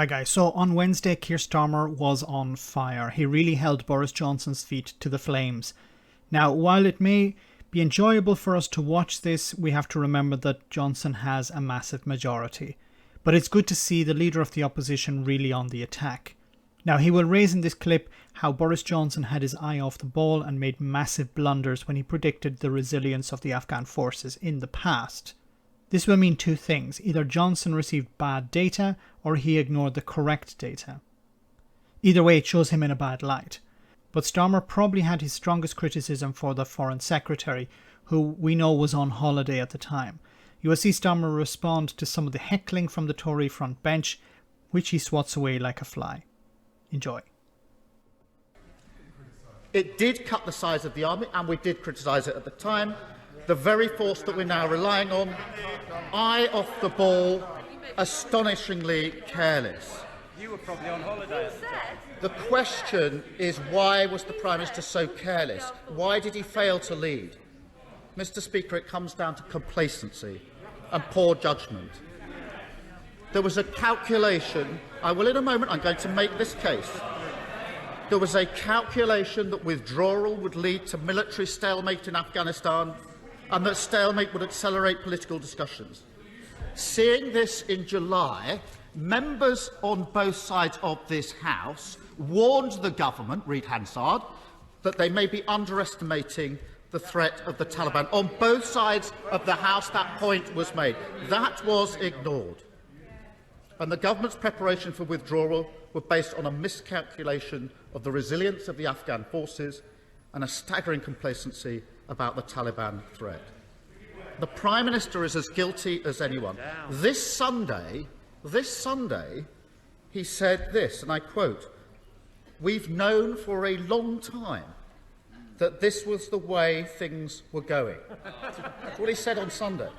Hi guys, so on Wednesday Keir Starmer was on fire. He really held Boris Johnson's feet to the flames. Now, while it may be enjoyable for us to watch this, we have to remember that Johnson has a massive majority. But it's good to see the leader of the opposition really on the attack. Now, he will raise in this clip how Boris Johnson had his eye off the ball and made massive blunders when he predicted the resilience of the Afghan forces in the past. This will mean two things. Either Johnson received bad data or he ignored the correct data. Either way, it shows him in a bad light. But Starmer probably had his strongest criticism for the Foreign Secretary, who we know was on holiday at the time. You will see Starmer respond to some of the heckling from the Tory front bench, which he swats away like a fly. Enjoy. It did cut the size of the army, and we did criticise it at the time. The very force that we're now relying on, eye off the ball, astonishingly careless. You were probably on holiday. The question is, why was the Prime Minister so careless? Why did he fail to lead? Mr. Speaker, it comes down to complacency and poor judgment. There was a calculation. I will in a moment, I'm going to make this case. There was a calculation that withdrawal would lead to military stalemate in Afghanistan and that stalemate would accelerate political discussions. Seeing this in July, members on both sides of this House warned the government, read Hansard, that they may be underestimating the threat of the Taliban. On both sides of the House, that point was made. That was ignored. And the government's preparation for withdrawal were based on a miscalculation of the resilience of the Afghan forces and a staggering complacency about the Taliban threat. The Prime Minister is as guilty as anyone. This Sunday, he said this, and I quote, "We've known for a long time that this was the way things were going." That's what he said on Sunday.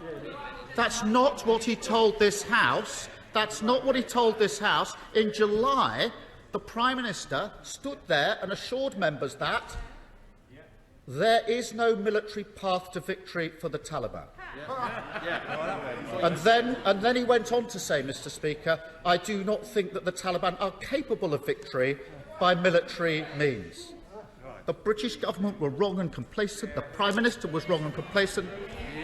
That's not what he told this House. That's not what he told this House. In July, the Prime Minister stood there and assured members that there is no military path to victory for the Taliban. And then he went on to say, Mr. Speaker, "I do not think that the Taliban are capable of victory by military means." The British government were wrong and complacent, the Prime Minister was wrong and complacent,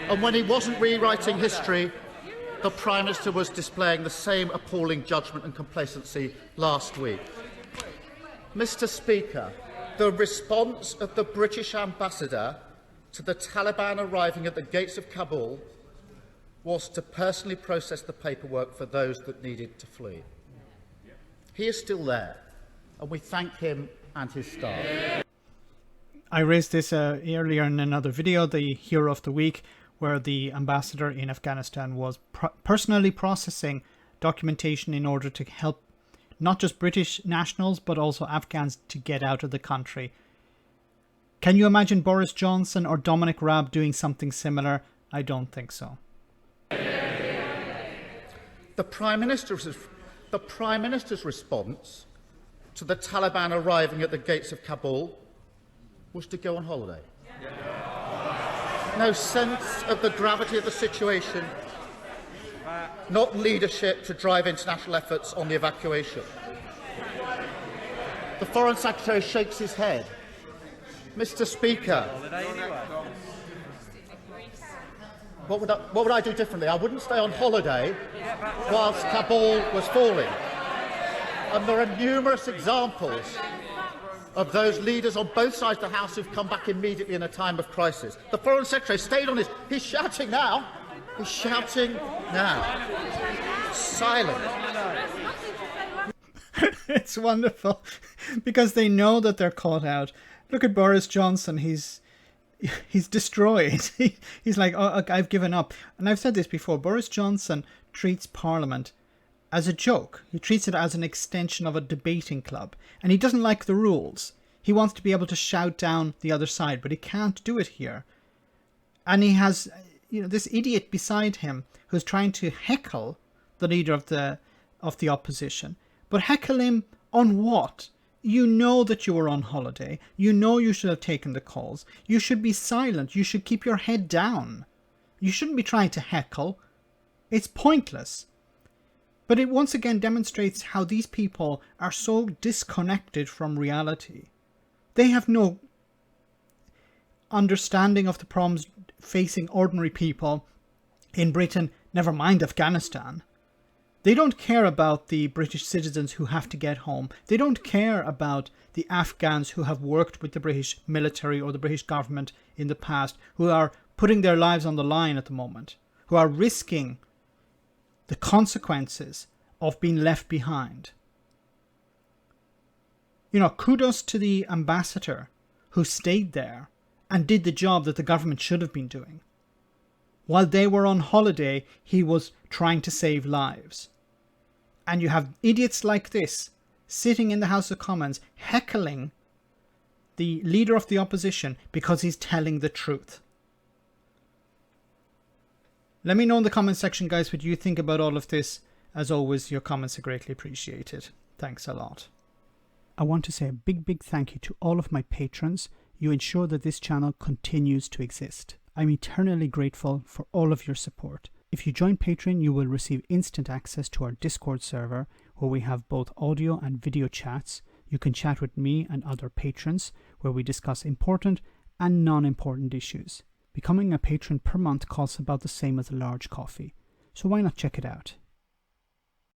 and when he wasn't rewriting history, the Prime Minister was displaying the same appalling judgment and complacency last week. Mr. Speaker, the response of the British ambassador to the Taliban arriving at the gates of Kabul was to personally process the paperwork for those that needed to flee. He is still there, and we thank him and his staff. I raised this earlier in another video, the Hero of the Week, where the ambassador in Afghanistan was personally processing documentation in order to help not just British nationals, but also Afghans to get out of the country. Can you imagine Boris Johnson or Dominic Raab doing something similar? I don't think so. The Prime Minister's response to the Taliban arriving at the gates of Kabul was to go on holiday. No sense of the gravity of the situation, not leadership to drive international efforts on the evacuation. The Foreign Secretary shakes his head. Mr. Speaker, what would I do differently? I wouldn't stay on holiday whilst Kabul was falling. And there are numerous examples of those leaders on both sides of the House who've come back immediately in a time of crisis. The Foreign Secretary stayed on his... He's shouting now. He's shouting now. Silent. It's wonderful because they know that they're caught out. Look at Boris Johnson. He's destroyed. He's like, oh, I've given up. And I've said this before. Boris Johnson treats Parliament as a joke. He treats it as an extension of a debating club. And he doesn't like the rules. He wants to be able to shout down the other side, but he can't do it here. And he has, this idiot beside him who's trying to heckle the leader of the opposition. But heckle him on what? You know that you were on holiday. You know you should have taken the calls. You should be silent. You should keep your head down. You shouldn't be trying to heckle. It's pointless. But it once again demonstrates how these people are so disconnected from reality. They have no understanding of the problems facing ordinary people in Britain, never mind Afghanistan. They don't care about the British citizens who have to get home. They don't care about the Afghans who have worked with the British military or the British government in the past, who are putting their lives on the line at the moment, who are risking the consequences of being left behind. You know, kudos to the ambassador who stayed there and did the job that the government should have been doing. While they were on holiday, he was trying to save lives. And you have idiots like this sitting in the House of Commons heckling the leader of the opposition because he's telling the truth. Let me know in the comment section, guys, what you think about all of this. As always, your comments are greatly appreciated. Thanks a lot. I want to say a big thank you to all of my patrons. You ensure that this channel continues to exist. I'm eternally grateful for all of your support. If you join Patreon, you will receive instant access to our Discord server, where we have both audio and video chats. You can chat with me and other patrons, where we discuss important and non-important issues. Becoming a patron per month costs about the same as a large coffee, so why not check it out?